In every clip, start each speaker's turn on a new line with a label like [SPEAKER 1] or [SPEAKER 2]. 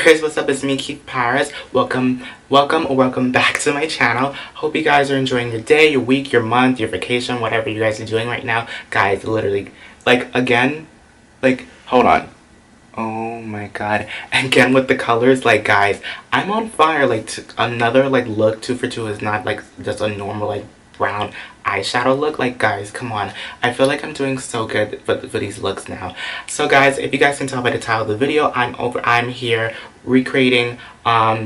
[SPEAKER 1] guys, what's up? It's me, Keith Paris. Welcome back to my channel. Hope you guys are enjoying your day, your week, your month, your vacation, whatever you guys are doing right now. Guys, literally, hold on. Oh my god. Again with the colors, guys, I'm on fire. Another look 2 for 2 is not just a normal brown eyeshadow look. Guys, come on. I feel like I'm doing so good for these looks now. So guys, if you guys can tell by the title of the video, I'm here recreating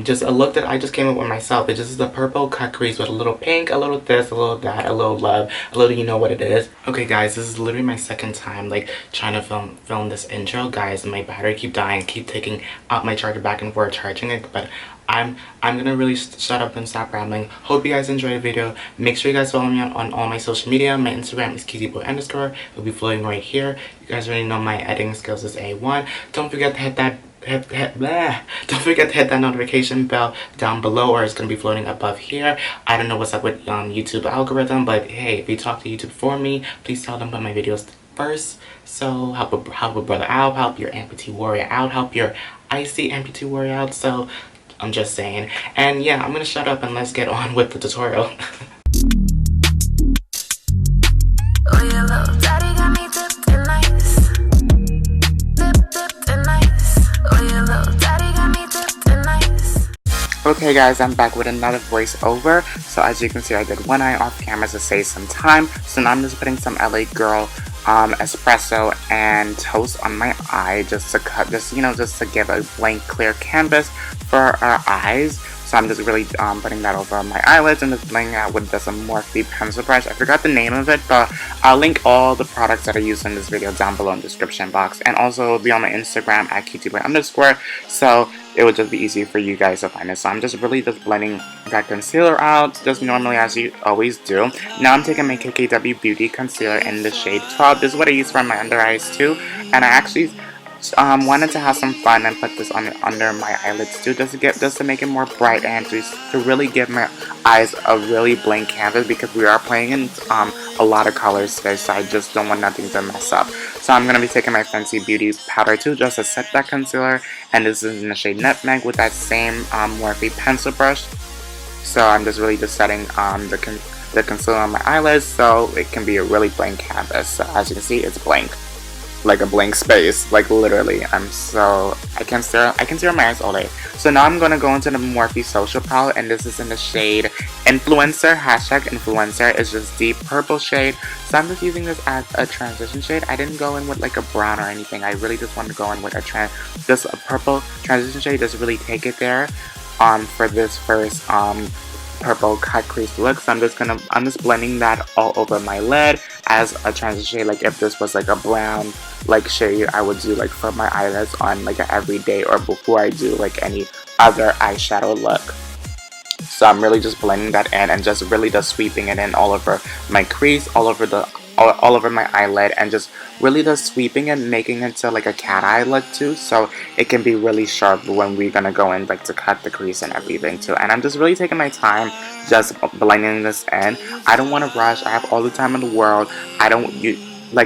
[SPEAKER 1] just a look that I just came up with myself. It just is a purple cut crease with a little pink, a little this, a little that, a little love, a little you know what it is. Okay guys, this is literally my second time trying to film this intro. Guys, my battery keep dying, keep taking out my charger back and forth charging it, but I'm gonna really shut up and stop rambling. Hope you guys enjoyed the video. Make sure you guys follow me on all my social media. My Instagram is KizzyBoy_. It'll be floating right here. You guys already know my editing skills is A1. Don't forget to hit that don't forget to hit that notification bell down below, or it's gonna be floating above here. I don't know what's up with YouTube algorithm, but hey, if you talk to YouTube for me, please tell them about my videos first. So help a brother out, help your amputee warrior out, help your icy amputee warrior out. So I'm just saying. And yeah, I'm gonna shut up and let's get on with the tutorial. Oh, your little daddy got me dipped in ice. Dipped in ice. Oh, your little daddy got me dipped in ice. Okay guys, I'm back with another voiceover. So as you can see, I did one eye off camera to save some time. So now I'm just putting some LA Girl espresso and toast on my eye just to give a blank clear canvas for our eyes. So I'm just really putting that over my eyelids and just blending out with this Morphe pencil brush. I forgot the name of it, but I'll link all the products that I used in this video down below in the description box, and also it'll be on my Instagram at KTboy_, so it would just be easy for you guys to find it. So I'm just really blending that concealer out, just normally as you always do. Now I'm taking my KKW Beauty Concealer in the shade 12. This is what I use for my under eyes too, and I actually wanted to have some fun and put this under my eyelids too, just to make it more bright and to really give my eyes a really blank canvas, because we are playing in a lot of colors today, so I just don't want nothing to mess up. So I'm going to be taking my Fenty Beauty powder too, just to set that concealer, and this is in the shade Nutmeg with that same Morphe pencil brush. So I'm just really setting the concealer on my eyelids so it can be a really blank canvas. So as you can see, it's blank. Like a blank space, literally. I can stare at my eyes all day. So now I'm gonna go into the Morphe Social Palette, and this is in the shade Influencer. #Influencer is just deep purple shade. So I'm just using this as a transition shade. I didn't go in with a brown or anything. I really just wanted to go in with just a purple transition shade. Just really take it there for this first purple cut crease look. So I'm just blending that all over my lid as a transition shade. If this was a brown shade, I would do for my eyelids on an everyday or before I do any other eyeshadow look. So I'm really just blending that in and just really sweeping it in all over my crease, all over my eyelid, and just really sweeping it, making it to a cat eye look too, so it can be really sharp when we're gonna go in to cut the crease and everything too. And I'm just really taking my time just blending this in. I don't want to rush. I have all the time in the world.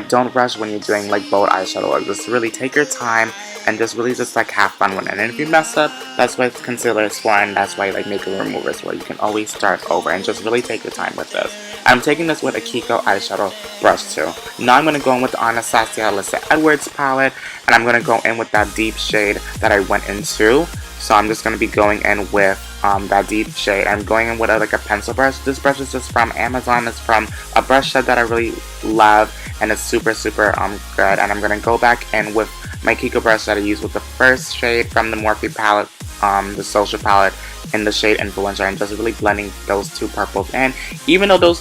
[SPEAKER 1] Don't rush when you're doing bold eyeshadow look. Just really take your time and just really have fun with it. And if you mess up, that's what concealer is for, and that's why makeup remover is for. You can always start over and just really take your time with this. I'm taking this with a Kiko eyeshadow brush too. Now I'm going to go in with the Anastasia Alyssa Edwards palette, and I'm going to go in with that deep shade that I went into. So I'm just going to be going in with that deep shade. I'm going in with a pencil brush. This brush is just from Amazon. It's from a brush set that I really love, and it's super good. And I'm going to go back in with my Kiko brush that I used with the first shade from the Morphe palette, the Social palette, in the shade Influencer, and just really blending those two purples in. Even though those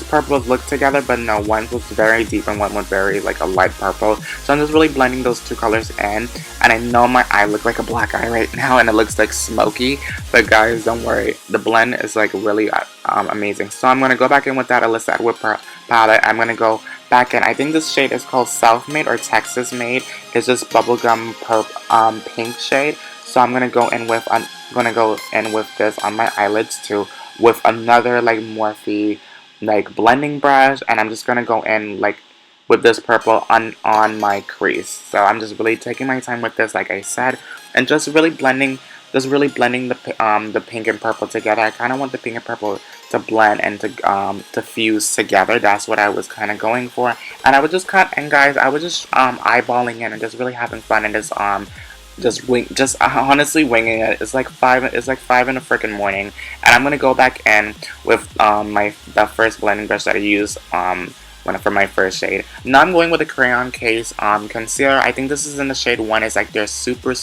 [SPEAKER 1] purples look together, but no, one was very deep and one was very a light purple. So I'm just really blending those two colors in, and I know my eye looks like a black eye right now and it looks smoky, but guys, don't worry, the blend is really amazing. So I'm going to go back in with that Alyssa Edwards palette. I'm going to go back in, I think this shade is called Self-Made or Texas Made. It's just bubblegum pink shade. So I'm going to go in with this on my eyelids too, with another Morphe blending brush, and I'm just gonna go in with this purple on my crease. So I'm just really taking my time with this, like I said, and just really blending the pink and purple together. I kind of want the pink and purple to blend and to fuse together. That's what I was kind of going for, and I would just cut. And guys, I was just eyeballing it and just really having fun and just honestly winging it. It's like 5 in the freaking morning, and I'm gonna go back in with the first blending brush that I used for my first shade. Now I'm going with a Crayon Case concealer. I think this is in the shade 1. It's like their super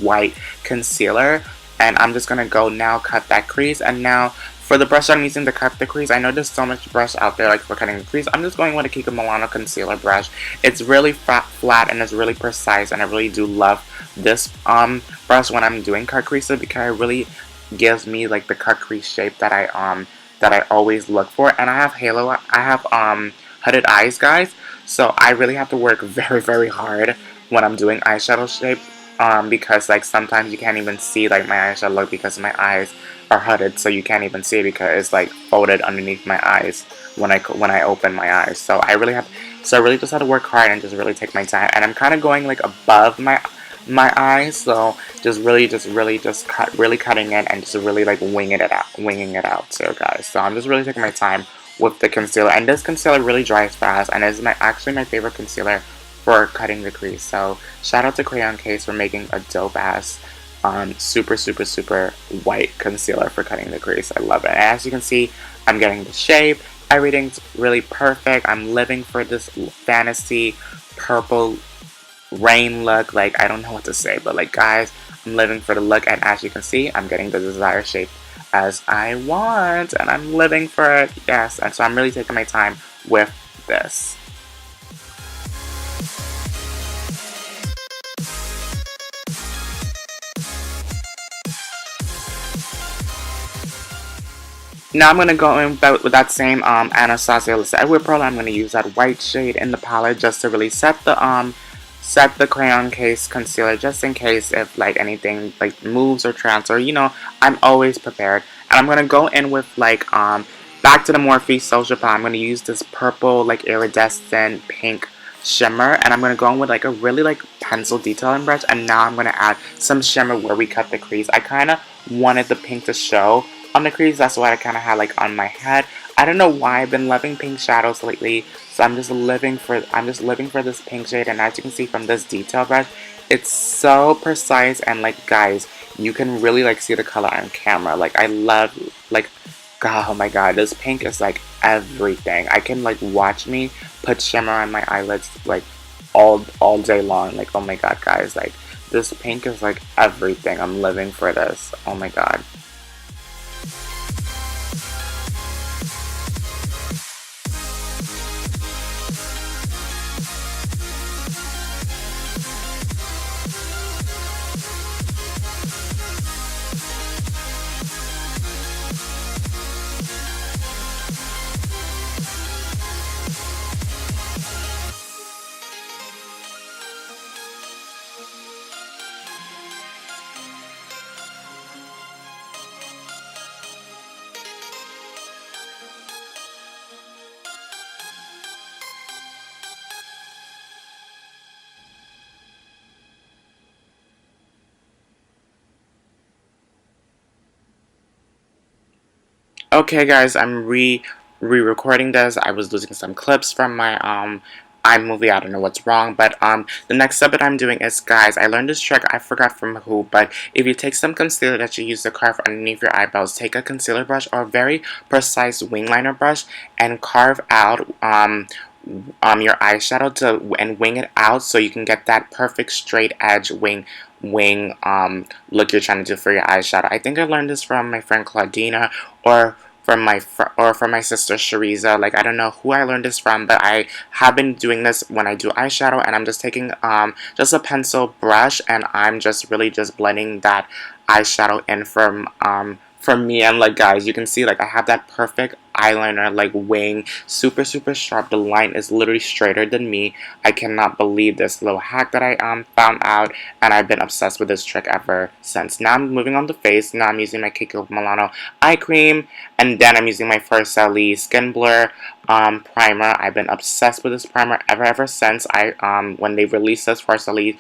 [SPEAKER 1] white concealer, and I'm just gonna go now cut that crease. And now for the brush I'm using to cut the crease, I know there's so much brush out there like for cutting the crease. I'm just going with a Kiko Milano concealer brush. It's really flat and it's really precise, and I really do love this brush when I'm doing cut creases because it really gives me like the cut crease shape that I always look for. And I have hooded eyes, guys, so I really have to work very hard when I'm doing eyeshadow shape because like sometimes you can't even see like my eyeshadow look because my eyes are hooded, so you can't even see it because it's like folded underneath my eyes when I open my eyes. So I really just have to work hard and just really take my time, and I'm kind of going like above my eyes, so really cutting it and just really like winging it out too, guys. So I'm just really taking my time with the concealer, and this concealer really dries fast, and is actually my favorite concealer for cutting the crease. So shout out to Crayon Case for making a dope ass super white concealer for cutting the crease. I love it. And as you can see, I'm getting the shape. Everything's really perfect. I'm living for this fantasy purple rain look. Like, I don't know what to say, but like, guys, I'm living for the look, and as you can see, I'm getting the desired shape as I want, and I'm living for it. Yes, and so I'm really taking my time with this. Now I'm going to go in with that same Anastasia Edward Pearl. I'm going to use that white shade in the palette just to really set the Crayon Case concealer, just in case if like anything like moves or transfer, you know, I'm always prepared. And I'm going to go in with like back to the Morphe Social Palette. I'm going to use this purple like iridescent pink shimmer, and I'm going to go in with like a really like pencil detailing brush, and now I'm going to add some shimmer where we cut the crease. I kind of wanted the pink to show on the crease. That's what I kind of had like on my head. I don't know why I've been loving pink shadows lately, so I'm just living for this pink shade. And as you can see from this detail brush, it's so precise, and like, guys, you can really like see the color on camera. Like, I love, like, God, oh my god, this pink is like everything. I can like watch me put shimmer on my eyelids like all day long. Like, oh my god, guys, like this pink is like everything. I'm living for this. Oh my god. Okay, guys, I'm re-recording this. I was losing some clips from my iMovie. I don't know what's wrong, but the next step that I'm doing is, guys, I learned this trick. I forgot from who, but if you take some concealer that you use to carve underneath your eyebrows, take a concealer brush or a very precise wing liner brush and carve out your eyeshadow and wing it out so you can get that perfect straight edge wing look you're trying to do for your eyeshadow. I think I learned this from my friend Claudina or from my sister Shariza. Like, I don't know who I learned this from, but I have been doing this when I do eyeshadow, and I'm just taking just a pencil brush, and I'm just really just blending that eyeshadow in from me. And like, guys, you can see like I have that perfect eyeliner like wing, super sharp. The line is literally straighter than me. I cannot believe this little hack that I found out, and I've been obsessed with this trick ever since. Now I'm moving on to face. Now I'm using my Kiko Milano eye cream, and then I'm using my First Sally Skin Blur primer. I've been obsessed with this primer ever since when they released this First Sally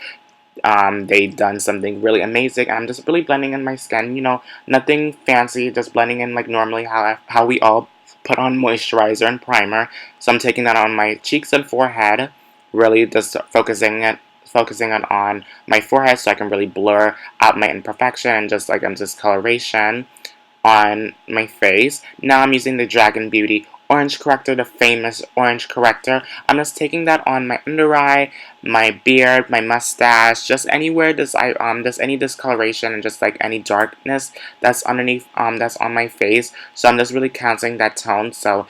[SPEAKER 1] they done something really amazing. I'm just really blending in my skin, you know, nothing fancy, just blending in like normally how we all put on moisturizer and primer. So I'm taking that on my cheeks and forehead, really just focusing on my forehead so I can really blur out my imperfection and just like I'm just coloration on my face. Now I'm using the Dragun Beauty Orange Corrector, the famous orange corrector. I'm just taking that on my under eye, my beard, my mustache, just anywhere there's any discoloration and just like any darkness that's underneath that's on my face. So I'm just really counting that tone so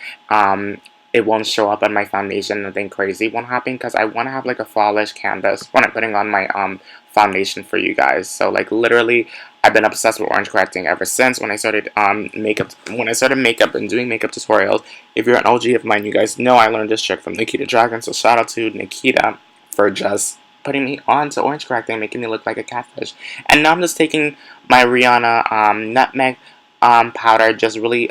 [SPEAKER 1] it won't show up on my foundation. Nothing crazy won't happen because I want to have like a flawless canvas when I'm putting on my foundation for you guys. So like literally I've been obsessed with orange correcting ever since when I started makeup and doing makeup tutorials. If you're an OG of mine, you guys know I learned this trick from Nikita Dragun, so shout out to Nikita for just putting me on to orange correcting, making me look like a catfish. And now I'm just taking my Rihanna nutmeg powder, just really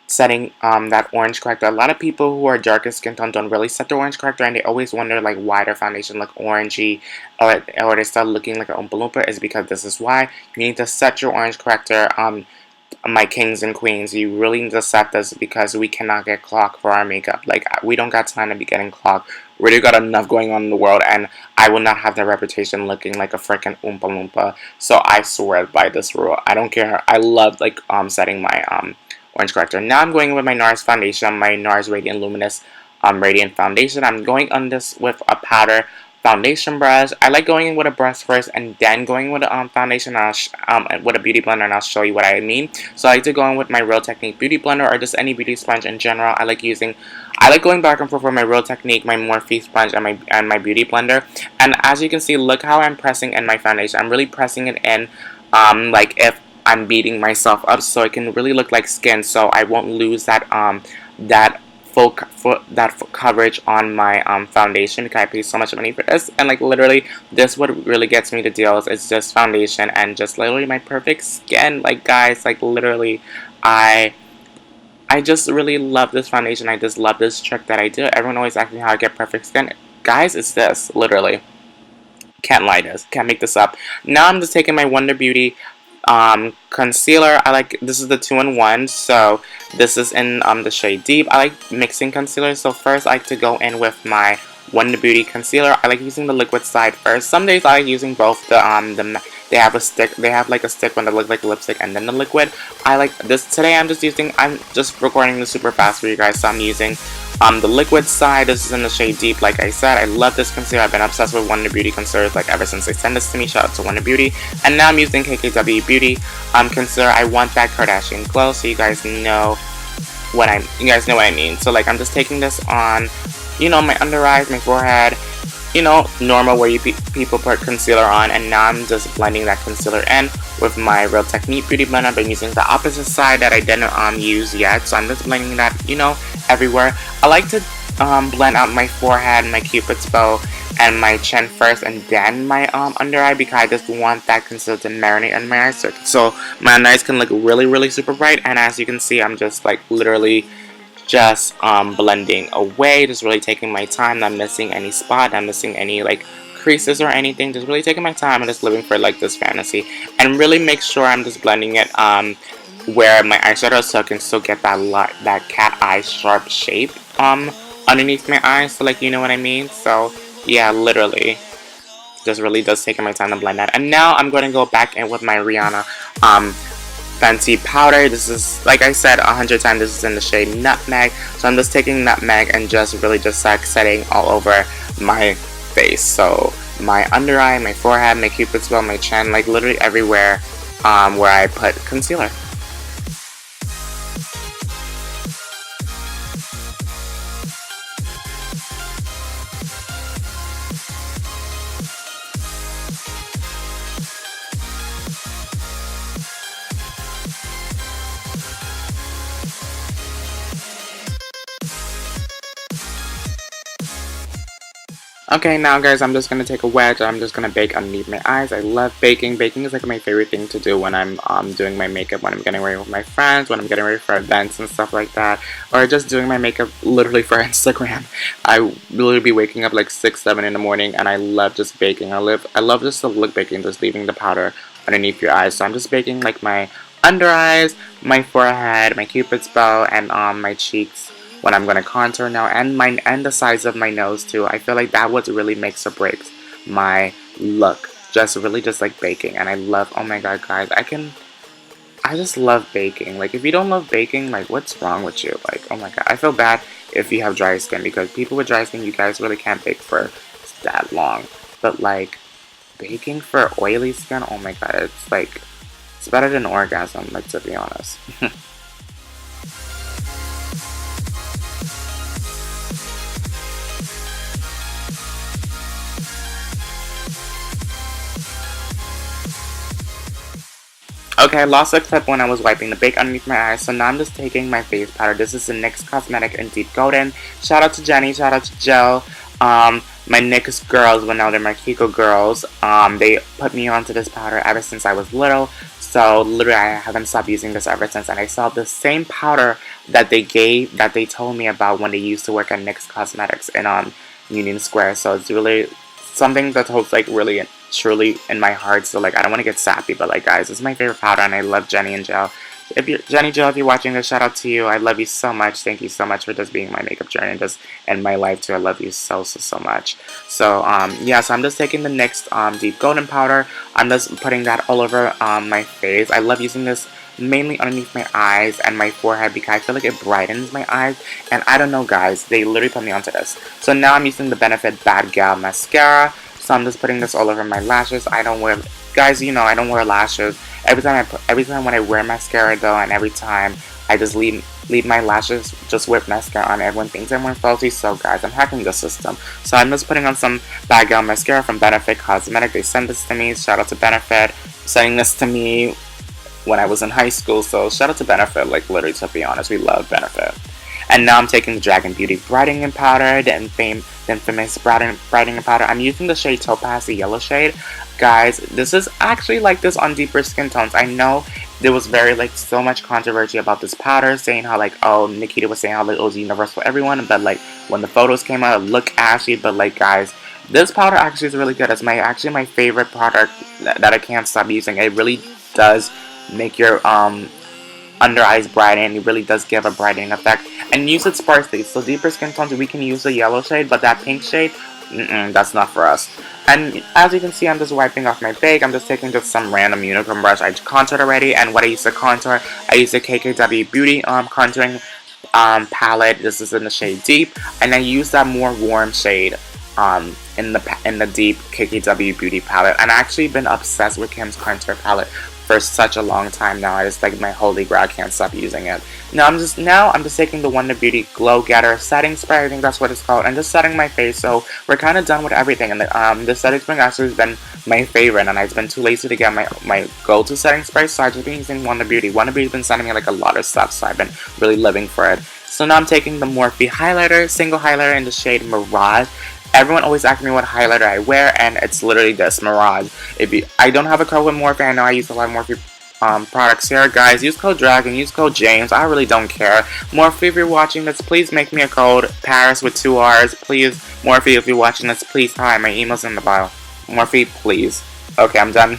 [SPEAKER 1] setting that orange corrector. A lot of people who are darker skin tone don't really set their orange corrector, and they always wonder like why their foundation look orangey or they start looking like an Oompa Loompa. Is because this is why you need to set your orange corrector. My kings and queens, you really need to set this because we cannot get clogged for our makeup. Like we don't got time to be getting clogged. We already got enough going on in the world, and I will not have that reputation looking like a freaking Oompa Loompa. So I swear by this rule. I don't care. I love like setting my orange corrector. Now I'm going with my NARS foundation, my NARS Radiant Luminous Radiant Foundation. I'm going on this with a powder foundation brush. I like going in with a brush first and then going with a foundation with a beauty blender, and I'll show you what I mean. So I like to go in with my Real Technique beauty blender or just any beauty sponge in general. I like going back and forth with my Real Technique, my Morphe sponge, and my beauty blender. And as you can see, look how I'm pressing in my foundation. I'm really pressing it in like if I'm beating myself up so it can really look like skin, so I won't lose that full coverage on my foundation because I paid so much money for this. And like literally this what really gets me the deals. It's just foundation and just literally my perfect skin. Like guys, like literally I just really love this foundation. I just love this trick that I do. Everyone always asks me how I get perfect skin. Guys, it's this, literally. Can't lie this. Can't make this up. Now I'm just taking my Wonder Beauty concealer. This is the 2-in-1, so this is in the shade Deep. I like mixing concealer, so first I like to go in with my Wonder Beauty concealer. I like using the liquid side first. Some days I like using both they have like a stick one that looks like lipstick and then the liquid. I like this. Today I'm just recording this super fast for you guys, so I'm using the liquid side. This is in the shade Deep. Like I said, I love this concealer. I've been obsessed with Wonder Beauty concealers like ever since they sent this to me. Shout out to Wonder Beauty. And now I'm using KKW Beauty concealer. I want that Kardashian glow, so you guys know what I mean. So like I'm just taking this on, you know, my under eyes, my forehead, you know, normal where people put concealer on, and now I'm just blending that concealer in with my Real Technique beauty blender. I've been using the opposite side that I didn't use yet, so I'm just blending that, you know, everywhere. I like to blend out my forehead, my cupid's bow, and my chin first, and then my under eye, because I just want that concealer to marinate in my eyes, so my under eyes can look really, really super bright. And as you can see, I'm just like literally just blending away, just really taking my time, not missing any spot, not missing any like creases or anything, just really taking my time and just living for like this fantasy, and really make sure I'm just blending it where my eyeshadow is, so I can still get that cat eye sharp shape underneath my eyes, so like you know what I mean. So yeah, literally just really just taking my time to blend that. And now I'm going to go back in with my Rihanna Fenty powder. This is, like I said 100 times, this is in the shade Nutmeg. So I'm just taking Nutmeg and just really just like setting all over my face. So my under eye, my forehead, my cupid's bow, my chin, like literally everywhere where I put concealer. Okay, now guys, I'm just gonna take a wedge. I'm just gonna bake underneath my eyes. I love baking. Baking is like my favorite thing to do when I'm doing my makeup, when I'm getting ready with my friends, when I'm getting ready for events and stuff like that, or just doing my makeup literally for Instagram. I literally be waking up like 6, 7 in the morning, and I love just baking. I love just the look baking, just leaving the powder underneath your eyes. So I'm just baking like my under eyes, my forehead, my cupid's bow, and my cheeks when I'm gonna contour now, and the size of my nose too. I feel like that what really makes or breaks my look. Just really just like baking, and I love. Oh my god, guys, I just love baking. Like if you don't love baking, like what's wrong with you? Like oh my god, I feel bad if you have dry skin because people with dry skin, you guys really can't bake for that long. But like baking for oily skin, oh my god, it's better than orgasm. Like to be honest. Okay, I lost a clip when I was wiping the bake underneath my eyes, so now I'm just taking my face powder. This is the NYX Cosmetic in Deep Golden. Shout out to Jenny, shout out to Jill. My NYX girls, well now they're my Kiko girls. They put me onto this powder ever since I was little. So literally I haven't stopped using this ever since, and I saw the same powder that they told me about when they used to work at NYX Cosmetics in Union Square. So it's really something that holds like really truly in my heart. So like I don't want to get sappy, but like guys, this is my favorite powder, and I love Jenny and Jill. If you're Jill, if you're watching this, shout out to you. I love you so much. Thank you so much for just being my makeup journey and just in my life too. I love you so much. So yeah, so I'm just taking the NYX Deep Golden powder. I'm just putting that all over my face. I love using this mainly underneath my eyes and my forehead because I feel like it brightens my eyes. And I don't know, guys, they literally put me onto this. So now I'm using the Benefit Bad Gal mascara. So I'm just putting this all over my lashes. I don't wear, guys, you know, I don't wear lashes. Every time when I wear mascara though, and every time I just leave my lashes just with mascara on, everyone thinks I'm wearing falsies. So guys, I'm hacking the system. So I'm just putting on some Bad Gal mascara from Benefit Cosmetic. They sent this to me. Shout out to Benefit sending this to me when I was in high school. So shout out to Benefit. Like literally, to be honest, we love Benefit. And now I'm taking the Dragon Beauty Brightening Powder, the infamous brightening powder. I'm using the shade Topaz, the yellow shade. Guys, this is actually like this on deeper skin tones. I know there was so much controversy about this powder, saying how like, oh, Nikita was saying how it was universal for everyone, but like when the photos came out, it looked ashy. But like guys, this powder actually is really good. It's actually my favorite product that I can't stop using. It really does make your under eyes brighten. It really does give a brightening effect, and use it sparsely. So deeper skin tones, we can use the yellow shade, but that pink shade, that's not for us. And as you can see, I'm just wiping off my bake. I'm just taking just some random unicorn brush. I contoured already, and what I use to contour, I use the KKW Beauty contouring palette. This is in the shade Deep, and I use that more warm shade in the Deep KKW Beauty palette. And I've actually been obsessed with Kim's contour palette for such a long time now. It's like my holy grail. I can't stop using it. Now I'm just taking the Wonder Beauty Glow Getter setting spray. I think that's what it's called, and just setting my face. So we're kind of done with everything. And the setting spray actually has been my favorite, and I've been too lazy to get my go-to setting spray. So I've just been using Wonder Beauty. Wonder Beauty's been sending me like a lot of stuff, so I've been really living for it. So now I'm taking the Morphe highlighter, single highlighter in the shade Mirage. Everyone always asks me what highlighter I wear, and it's literally this, Mirage. I don't have a code with Morphe. I know I use a lot of Morphe products here. Guys, use code Dragon, use code James. I really don't care. Morphe, if you're watching this, please make me a code. Paris with 2 R's. Please, Morphe, if you're watching this, please. Hi, my email's in the bio. Morphe, please. Okay, I'm done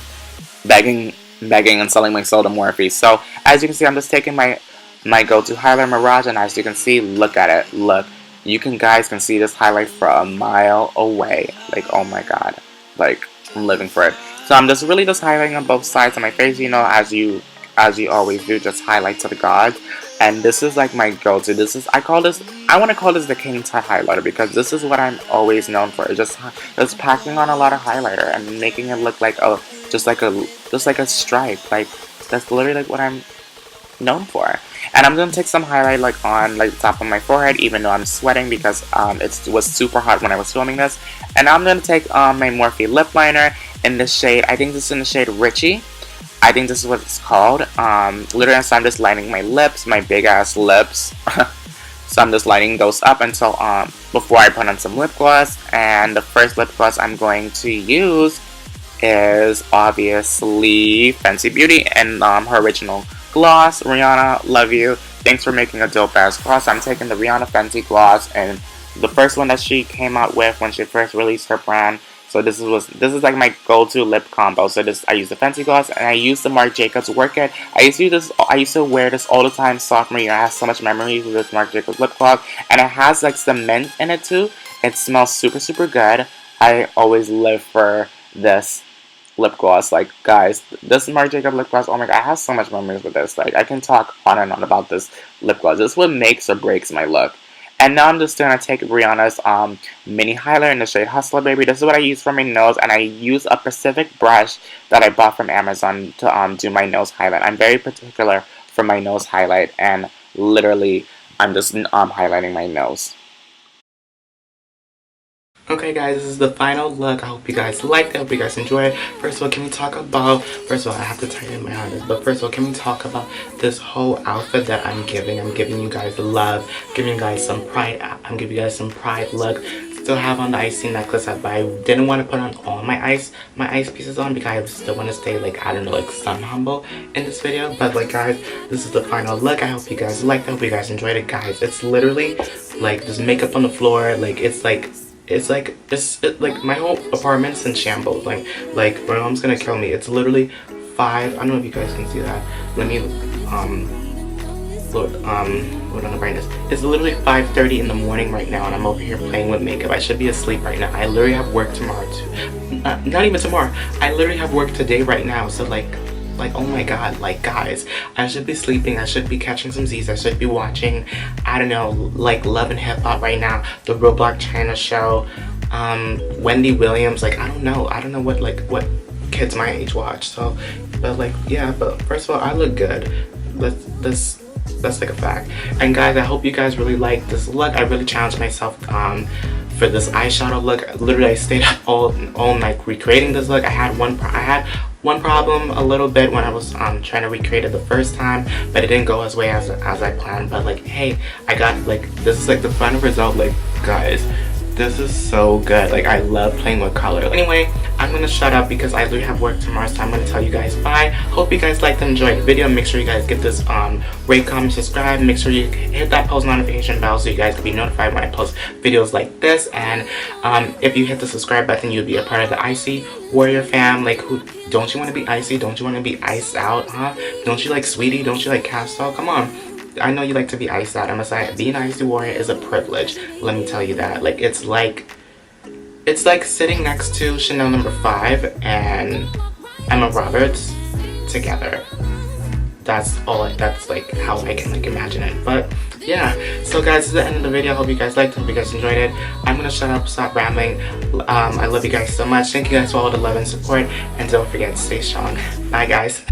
[SPEAKER 1] begging and selling my soul to Morphe. So, as you can see, I'm just taking my go-to highlighter, Mirage, and as you can see, look at it. Look. You guys can see this highlight from a mile away. Like, oh my god. Like, I'm living for it. So I'm just highlighting on both sides of my face, you know, as you always do, just highlight to the gods. And this is like my go-to. I want to call this the King Tut highlighter, because this is what I'm always known for. It's just packing on a lot of highlighter and making it look like just like a stripe. Like, that's literally like what I'm known for. And I'm gonna take some highlight on the top of my forehead, even though I'm sweating because it was super hot when I was filming this. And I'm gonna take my Morphe lip liner in the shade, I think this is in the shade Richie. I think this is what it's called. Literally, so I'm just lining my lips, my big ass lips. So I'm just lighting those up until before I put on some lip gloss. And the first lip gloss I'm going to use is obviously Fenty Beauty and her original gloss. Rihanna, love you. Thanks for making a dope ass gloss. I'm taking the Rihanna Fenty gloss, and the first one that she came out with when she first released her brand. So this is like my go-to lip combo. So I use the Fenty gloss and I use the Marc Jacobs Work It. I used to wear this all the time sophomore year. I have so much memories with this Marc Jacobs lip gloss, and it has like some mint in it too. It smells super super good. I always live for this lip gloss. Like, guys, this Marc Jacobs lip gloss, oh my god, I have so much memories with this. Like, I can talk on and on about this lip gloss. This is what makes or breaks my look. And now I'm just gonna take Rihanna's mini highlighter in the shade Hustler Baby. This is what I use for my nose, and I use a Pacific brush that I bought from Amazon to do my nose highlight. I'm very particular for my nose highlight, and literally I'm just highlighting my nose. Okay guys, this is the final look. I hope you guys liked it. I hope you guys enjoyed it. First of all, can we talk about, first of all, I have to tighten my harness, but first of all, can we talk about this whole outfit that I'm giving? I'm giving you guys love, giving you guys some pride. I'm giving you guys some pride look. Still have on the icy necklace, but I didn't want to put on all my ice pieces on because I still want to stay like, I don't know, like sun humble in this video. But like guys, this is the final look. I hope you guys liked it. I hope you guys enjoyed it, guys. It's literally like there's makeup on the floor. Like it's like my whole apartment's in shambles. Like my mom's gonna kill me. It's literally 5. I don't know if you guys can see that. Let me load on the brightness. It's literally 5:30 in the morning right now, and I'm over here playing with makeup. I should be asleep right now. I literally have work tomorrow too. Not even tomorrow. I literally have work today right now. So like oh my god, like guys, I should be sleeping, I should be catching some Z's, I should be watching, I don't know, like Love and Hip Hop right now, the Roblox China show, Wendy Williams, like I don't know what kids my age watch. So but like yeah, but first of all, I look good. That's like a fact. And guys, I hope you guys really like this look. I really challenged myself for this eyeshadow look. Literally I stayed up all night recreating this look. I had one problem a little bit when I was trying to recreate it the first time, but it didn't go as way as I planned. But like, hey, I got like, this is like the final result. Like guys, this is so good. Like I love playing with color. Anyway, I'm gonna shut up because I literally have work tomorrow, so I'm gonna tell you guys bye. Hope you guys liked and enjoyed the video. Make sure you guys get this rate, comment, subscribe. Make sure you hit that post notification bell so you guys can be notified when I post videos like this. And if you hit the subscribe button, you'll be a part of the Icy Warrior fam. Like, who don't you want to be icy? Don't you want to be iced out, huh? Don't you like Sweetie? Don't you like Castle? Come on, I know you like to be iced out. I must say, being an Icy Warrior is a privilege. Let me tell you that. Like, it's like sitting next to Chanel No. 5 and Emma Roberts together. That's like how I can like imagine it. But yeah, so guys, this is the end of the video. I hope you guys liked it. Hope you guys enjoyed it. I'm gonna shut up, stop rambling. I love you guys so much. Thank you guys for all the love and support, and don't forget to stay strong. Bye guys.